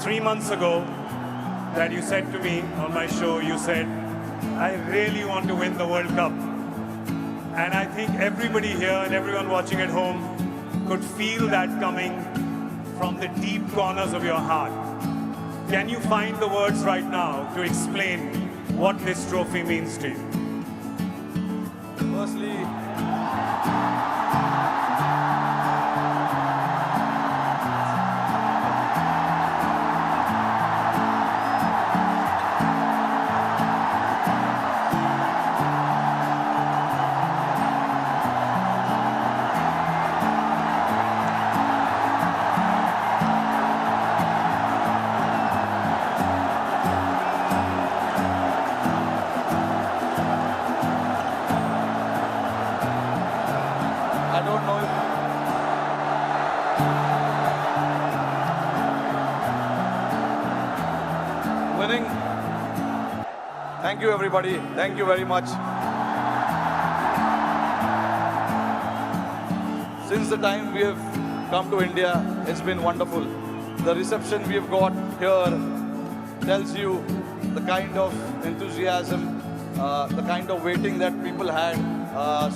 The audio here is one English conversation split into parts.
3 months ago that you said to me on my show, you said, I really want to win the World Cup. And I think everybody here and everyone watching at home could feel that coming from the deep corners of your heart. Can you find the words right now to explain what this trophy means to you? Firstly, I don't know if winning. Thank you, everybody. Thank you very much. Since the time we have come to India, it's been wonderful. The reception we have got here tells you the kind of enthusiasm, the kind of waiting that people had.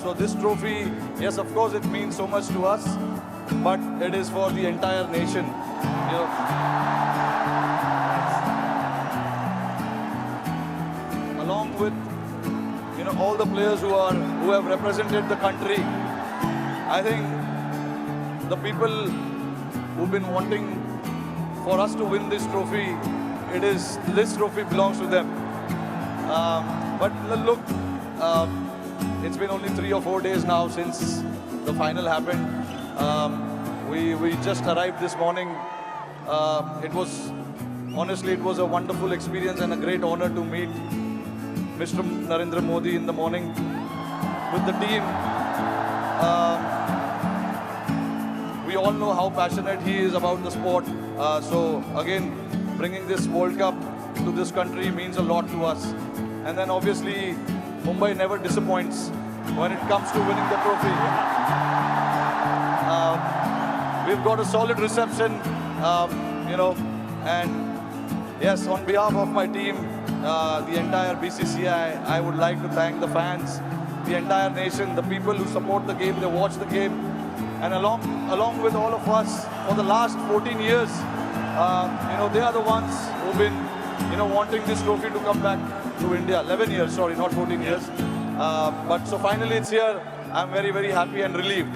So this trophy, yes, of course, it means so much to us, but it is for the entire nation. You know, along with all the players who have represented the country. I think the people who've been wanting for us to win this trophy, this trophy belongs to them. But look, it's been only 3 or 4 days now since the final happened. We just arrived this morning. Honestly, it was a wonderful experience and a great honor to meet Mr. Narendra Modi in the morning with the team. We all know how passionate he is about the sport. So again, bringing this World Cup to this country means a lot to us. And then obviously, Mumbai never disappoints when it comes to winning the trophy. We've got a solid reception, and yes, on behalf of my team, the entire BCCI, I would like to thank the fans, the entire nation, the people who support the game, they watch the game, and along with all of us for the last 14 years, they are the ones who've been, wanting this trophy to come back to India. 11 years, sorry, not 14 years. But so finally it's here. I'm very, very happy and relieved.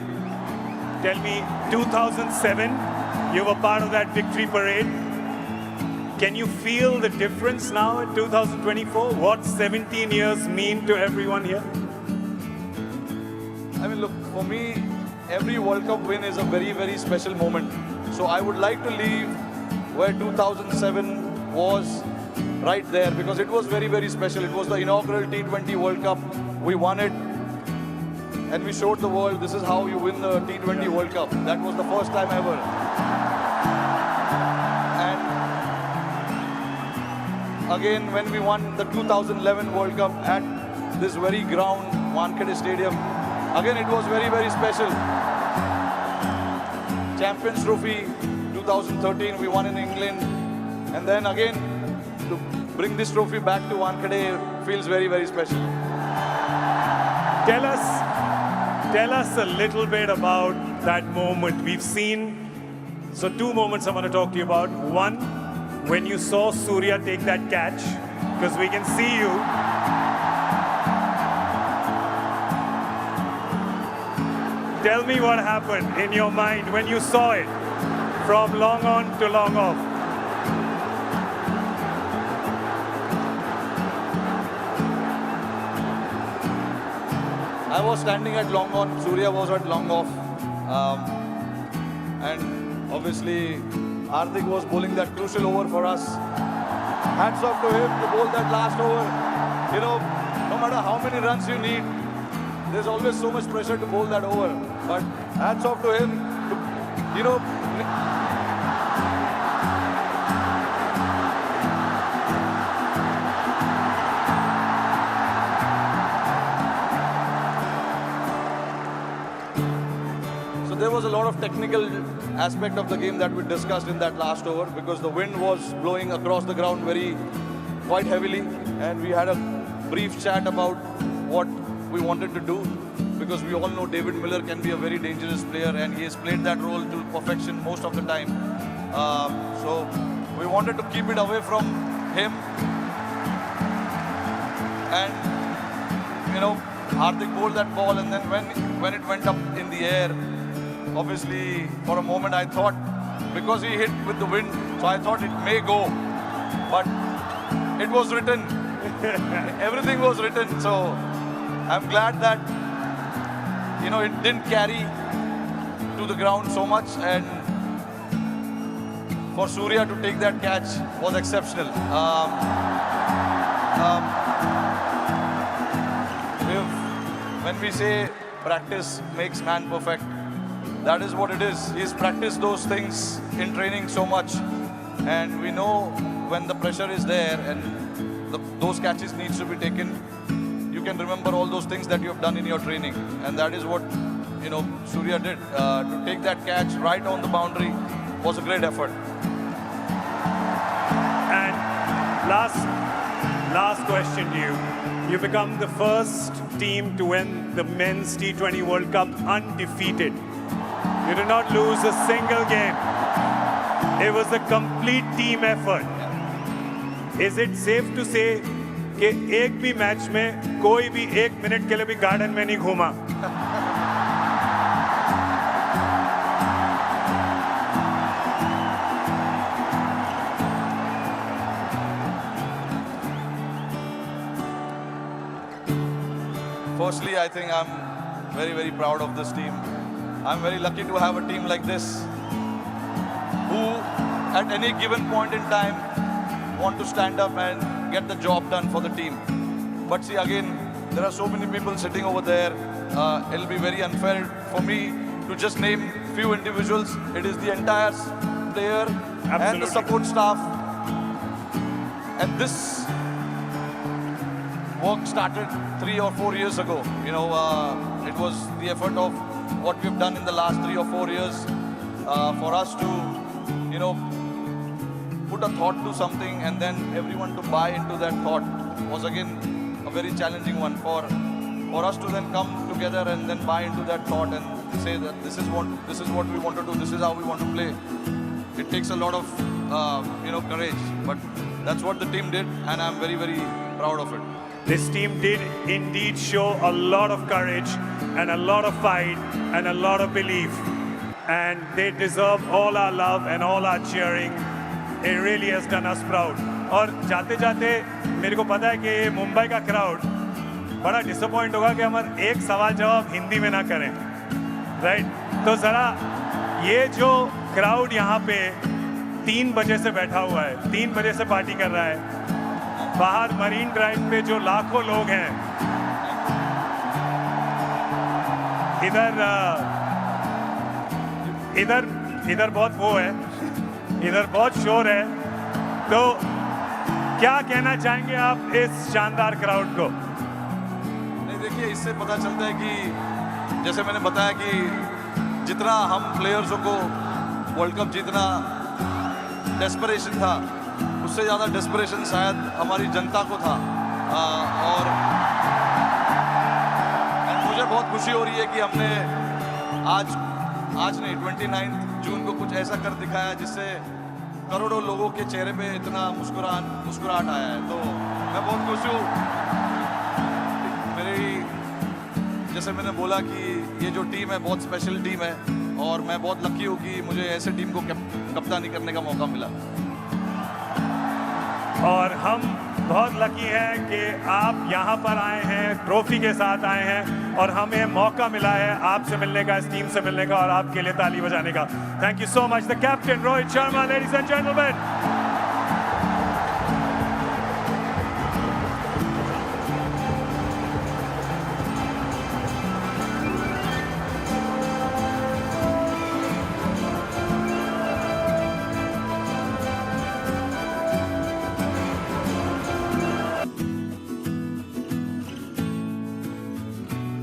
Tell me, 2007, you were part of that victory parade. Can you feel the difference now in 2024? What 17 years mean to everyone here? I mean, look, for me, every World Cup win is a very, very special moment. So I would like to leave where 2007 was, right there, because it was very, very special. It was the inaugural T20 World Cup. We won it, and we showed the world this is how you win the T20 World Cup. That was the first time ever. And again, when we won the 2011 World Cup at this very ground, Wankhede Stadium, again, it was very, very special. Champions Trophy 2013, we won in England, and then again, to bring this trophy back to Wankhede feels very, very special. Tell us a little bit about that moment. We've seen, so 2 moments I want to talk to you about. One, when you saw Surya take that catch, because we can see you. Tell me what happened in your mind when you saw it from long on to long off. I was standing at long on, Surya was at long off. And obviously, Hardik was bowling that crucial over for us. Hats off to him to bowl that last over. No matter how many runs you need, there's always so much pressure to bowl that over. But hats off to him. So there was a lot of technical aspect of the game that we discussed in that last over, because the wind was blowing across the ground quite heavily, and we had a brief chat about what we wanted to do, because we all know David Miller can be a very dangerous player, and he has played that role to perfection most of the time. So we wanted to keep it away from him, and Hardik bowled that ball, and then when it went up in the air, obviously for a moment I thought, because he hit with the wind, so I thought it may go, but it was written. Everything was written, so I'm glad that it didn't carry to the ground so much, and for Surya to take that catch was exceptional. When we say practice makes man perfect, that is what it is. He's practiced those things in training so much, and we know when the pressure is there and those catches needs to be taken, you can remember all those things that you have done in your training, and that is what Surya did. To take that catch right on the boundary was a great effort. And last question to you. You become the first team to win the Men's T20 World Cup undefeated. You did not lose a single game. It was a complete team effort. Is it safe to say कि एक भी match में कोई भी 1 minute के लिए भी garden में नहीं घूमा? Firstly, I think I'm very, very proud of this team. I'm very lucky to have a team like this who, at any given point in time, want to stand up and get the job done for the team. But see, again, there are so many people sitting over there. It'll be very unfair for me to just name few individuals. It is the entire player and the support staff. And this work started 3 or 4 years ago. It was the effort of what we've done in the last 3 or 4 years for us to, put a thought to something, and then everyone to buy into that thought was again a very challenging one for us to then come together and then buy into that thought and say that this is what we want to do, this is how we want to play. It takes a lot of courage, but that's what the team did, and I'm very, very proud of it. This team did indeed show a lot of courage and a lot of fight and a lot of belief. And they deserve all our love and all our cheering. It really has done us proud. और जाते जाते मेरे को पता है कि ये मुंबई का क्राउड बड़ा डिसअपॉइंट होगा कि हम एक सवाल जवाब हिंदी में ना करें, राइट? तो ज़रा ये जो क्राउड यहाँ पे 3 बजे से बैठा हुआ है, 3 बजे से पार्टी कर रहा है, बाहर मरीन ड्राइव पे जो लाखों लोग हैं, इधर बहुत वो है, इधर बहुत शोर है, तो क्या कहना चाहेंगे आप इस शानदार क्राउड को? नहीं, देखिए, इससे पता चलता है कि जैसे मैंने बताया कि जितना हम प्लेयर्सों को वर्ल्ड कप जीतना डेस्परेशन था, उससे ज़्यादा डेस्परेशन शायद हमारी जनता को था। और मुझे बहुत खुशी हो रही है कि हमने आज नहीं 29 जून को कुछ ऐसा कर दिखाया जिससे करोड़ों लोगों के चेहरे पे इतना मुस्कुराहट आया है। तो मैं बहुत खुश हूँ। जैसे मैंने बोला कि ये जो टीम है बहुत स्पेशल टीम है, और मैं बहुत लकी हूँ कि मुझे ऐसे टीम को कप्तानी करने का मौका मिला। और हम बहुत लकी हैं कि आप यहाँ पर आए हैं, ट्रॉफी के साथ आए हैं, और हमें मौका मिला है आपसे मिलने का, इस टीम से मिलने का, और आपके लिए ताली बजाने का। Thank you so much the captain Rohit Sharma, ladies and gentleman.